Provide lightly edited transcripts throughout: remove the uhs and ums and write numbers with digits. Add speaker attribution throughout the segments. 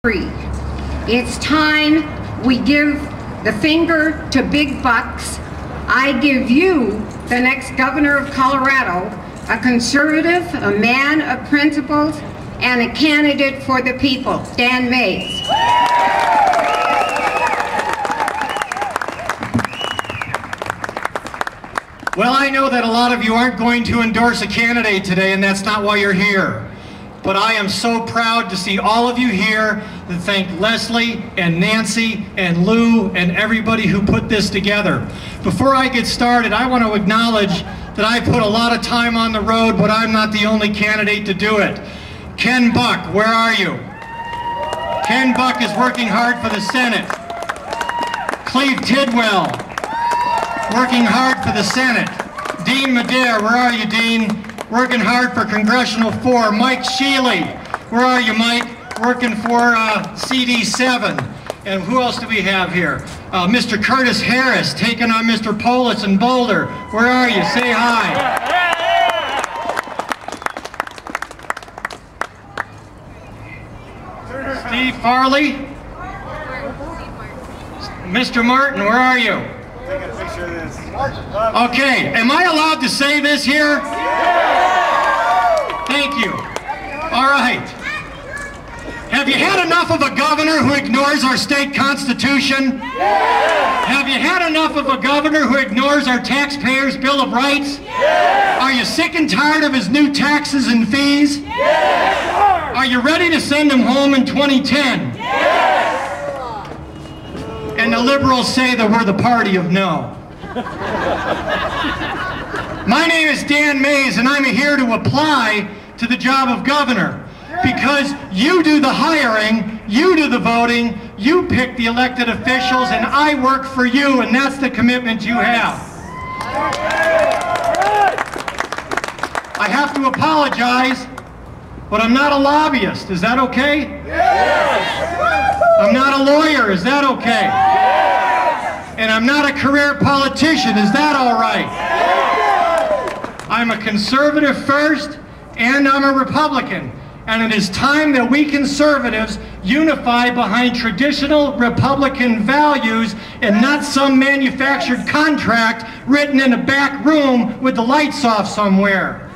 Speaker 1: free. It's time we give the finger to big bucks. I give you, the next governor of Colorado, a conservative, a man of principles, and a candidate for the people, Dan Maes.
Speaker 2: Well, I know that a lot of you aren't going to endorse a candidate today, and that's not why you're here. But I am so proud to see all of you here, to thank Leslie and Nancy and Lou and everybody who put this together. Before I get started, I want to acknowledge that I put a lot of time on the road, but I'm not the only candidate to do it. Ken Buck, where are you? Ken Buck is working hard for the Senate. Cleve Tidwell, working hard for the Senate. Dean Madere, where are you, Dean? Working hard for Congressional 4. Mike Shealy, where are you, Mike? Working for CD7. And who else do we have here? Mr. Curtis Harris, taking on Mr. Polis in Boulder. Where are you? Say hi. Steve Farley. Mr. Martin, where are you?
Speaker 3: Taking a picture of this.
Speaker 2: Okay, am I allowed to say this here? Thank you. All right. Have you had enough of a governor who ignores our state constitution? Have you had enough of a governor who ignores our taxpayers' Bill of Rights? Are you sick and tired of his new taxes and fees? Are you ready to send him home in 2010? And the liberals say that we're the party of no. My name is Dan Maes, and I'm here to apply to the job of governor. Because you do the hiring, you do the voting, you pick the elected officials, and I work for you, and that's the commitment you have. I have to apologize, but I'm not a lobbyist. Is that okay? I'm not a lawyer. Is that okay? And I'm not a career politician. Is that all right? I'm a conservative first, and I'm a Republican. And it is time that we conservatives unify behind traditional Republican values and not some manufactured contract written in a back room with the lights off somewhere.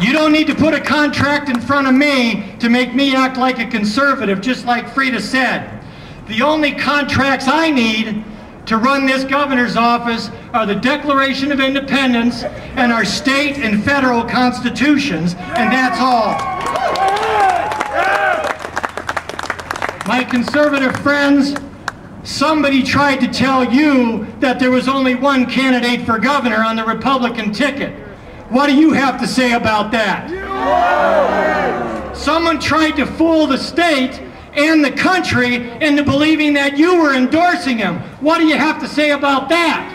Speaker 2: You don't need to put a contract in front of me to make me act like a conservative, just like Frida said. The only contracts I need to run this governor's office are the Declaration of Independence and our state and federal constitutions, and that's all. My conservative friends, somebody tried to tell you that there was only one candidate for governor on the Republican ticket. What do you have to say about that? Someone tried to fool the state and the country into believing that you were endorsing him. What do you have to say about that?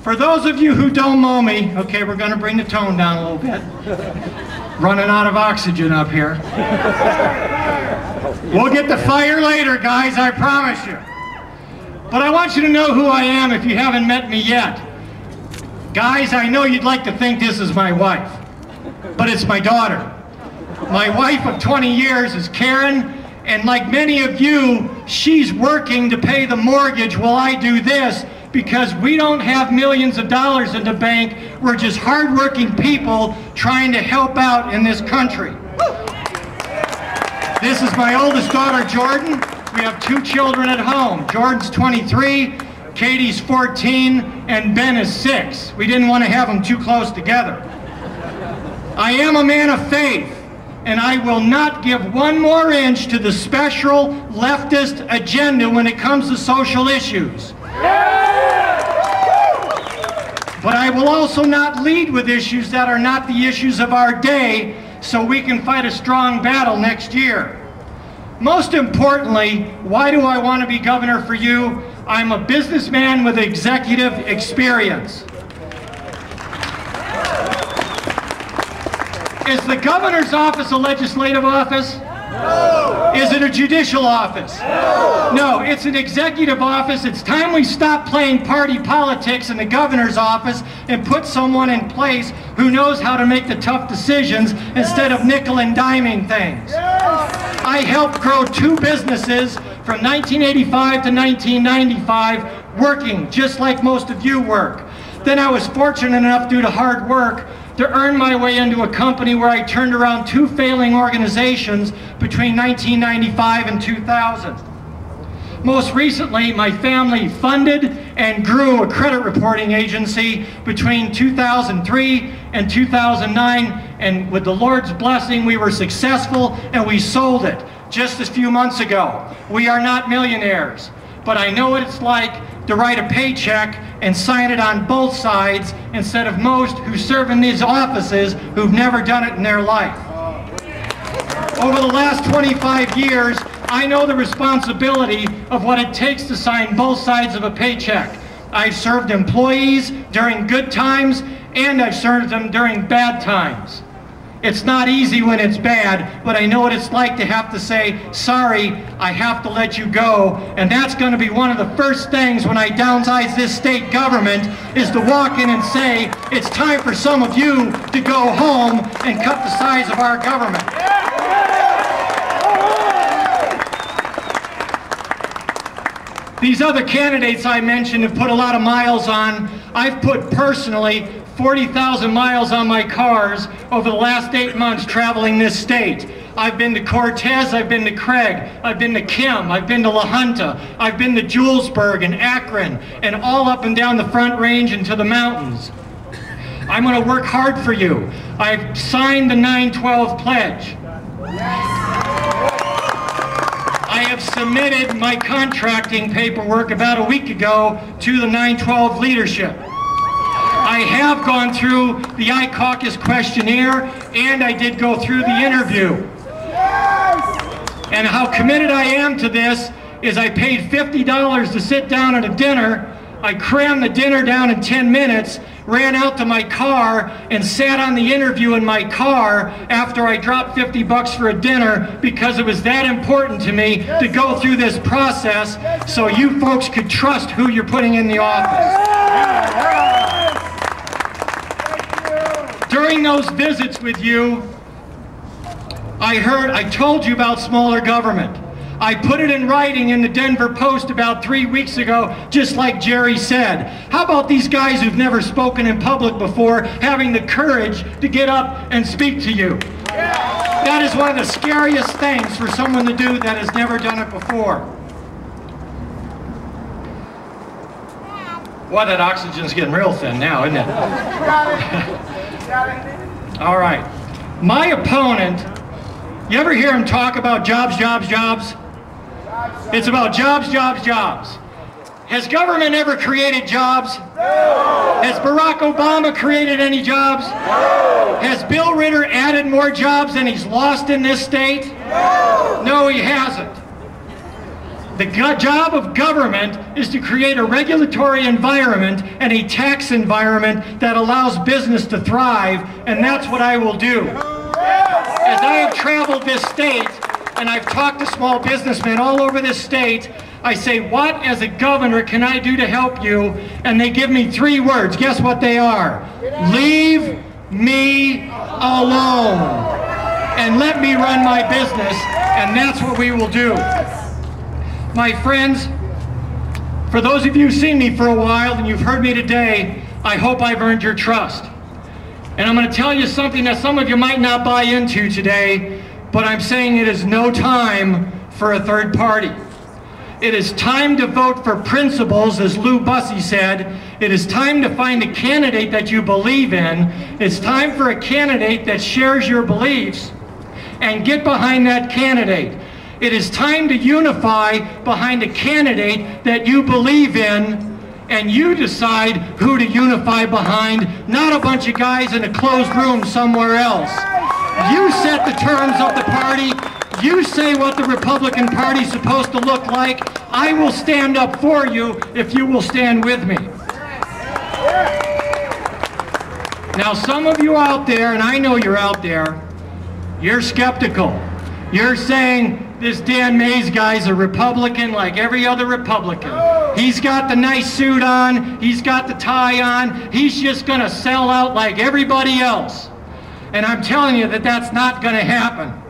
Speaker 2: For those of you who don't know me, okay, we're going to bring the tone down a little bit. Running out of oxygen up here. We'll get the fire later, guys, I promise you. But I want you to know who I am if you haven't met me yet. Guys, I know you'd like to think this is my wife, but it's my daughter. My wife of 20 years is Karen, and like many of you, she's working to pay the mortgage while I do this, because we don't have millions of dollars in the bank. We're just hardworking people trying to help out in this country. This is my oldest daughter, Jordan. We have 2 children at home. Jordan's 23, Katie's 14, and Ben is 6. We didn't want to have them too close together. I am a man of faith, and I will not give one more inch to the special leftist agenda when it comes to social issues. But I will also not lead with issues that are not the issues of our day, so we can fight a strong battle next year. Most importantly, why do I want to be governor for you? I'm a businessman with executive experience. Is the governor's office a legislative office? No. Is it a judicial office? No. No, it's an executive office. It's time we stop playing party politics in the governor's office and put someone in place who knows how to make the tough decisions instead of nickel and diming things. I helped grow 2 businesses from 1985 to 1995, working just like most of you work. Then I was fortunate enough, due to hard work, to earn my way into a company where I turned around 2 failing organizations between 1995 and 2000. Most recently, my family funded and grew a credit reporting agency between 2003 and 2009, and with the Lord's blessing, we were successful and we sold it just a few months ago. We are not millionaires, but I know what it's like to write a paycheck and sign it on both sides instead of most who serve in these offices who've never done it in their life. Over the last 25 years, I know the responsibility of what it takes to sign both sides of a paycheck. I've served employees during good times and I've served them during bad times. It's not easy when it's bad, but I know what it's like to have to say, sorry, I have to let you go. And that's going to be one of the first things when I downsize this state government, is to walk in and say, it's time for some of you to go home and cut the size of our government. These other candidates I mentioned have put a lot of miles on. I've put personally 40,000 miles on my cars over the last 8 months traveling this state. I've been to Cortez, I've been to Craig, I've been to Kim, I've been to La Junta, I've been to Julesburg and Akron, and all up and down the Front Range and to the mountains. I'm going to work hard for you. I've signed the 9/12 pledge. I have submitted my contracting paperwork about a week ago to the 9/12 leadership. I have gone through the iCaucus questionnaire, and I did go through the interview. And how committed I am to this is I paid $50 to sit down at a dinner. I crammed the dinner down in 10 minutes, ran out to my car, and sat on the interview in my car after I dropped $50 for a dinner, because it was that important to me to go through this process so you folks could trust who you're putting in the office. During those visits with you, I told you about smaller government. I put it in writing in the Denver Post about 3 weeks ago, just like Jerry said. How about these guys who've never spoken in public before having the courage to get up and speak to you? That is one of the scariest things for someone to do that has never done it before. Well, that oxygen's getting real thin now, isn't it? All right. My opponent, you ever hear him talk about jobs, jobs, jobs? It's about jobs, jobs, jobs. Has government ever created jobs? No. Has Barack Obama created any jobs? No. Has Bill Ritter added more jobs than he's lost in this state? No. No, he hasn't. The job of government is to create a regulatory environment and a tax environment that allows business to thrive, and that's what I will do. As I have traveled this state, and I've talked to small businessmen all over this state, I say, what as a governor can I do to help you? And they give me 3 words. Guess what they are? Leave me alone and let me run my business, and that's what we will do. My friends, for those of you who've seen me for a while and you've heard me today, I hope I've earned your trust. And I'm going to tell you something that some of you might not buy into today, but I'm saying it is no time for a third party. It is time to vote for principles, as Lou Bussey said. It is time to find a candidate that you believe in. It's time for a candidate that shares your beliefs, and get behind that candidate. It is time to unify behind a candidate that you believe in, and you decide who to unify behind, not a bunch of guys in a closed room somewhere else. You set the terms of the party. You say what the Republican Party is supposed to look like. I will stand up for you if you will stand with me. Now, some of you out there, and I know you're out there, you're skeptical. You're saying this Dan Maes guy's a Republican like every other Republican. He's got the nice suit on, he's got the tie on, he's just gonna sell out like everybody else. And I'm telling you that that's not gonna happen.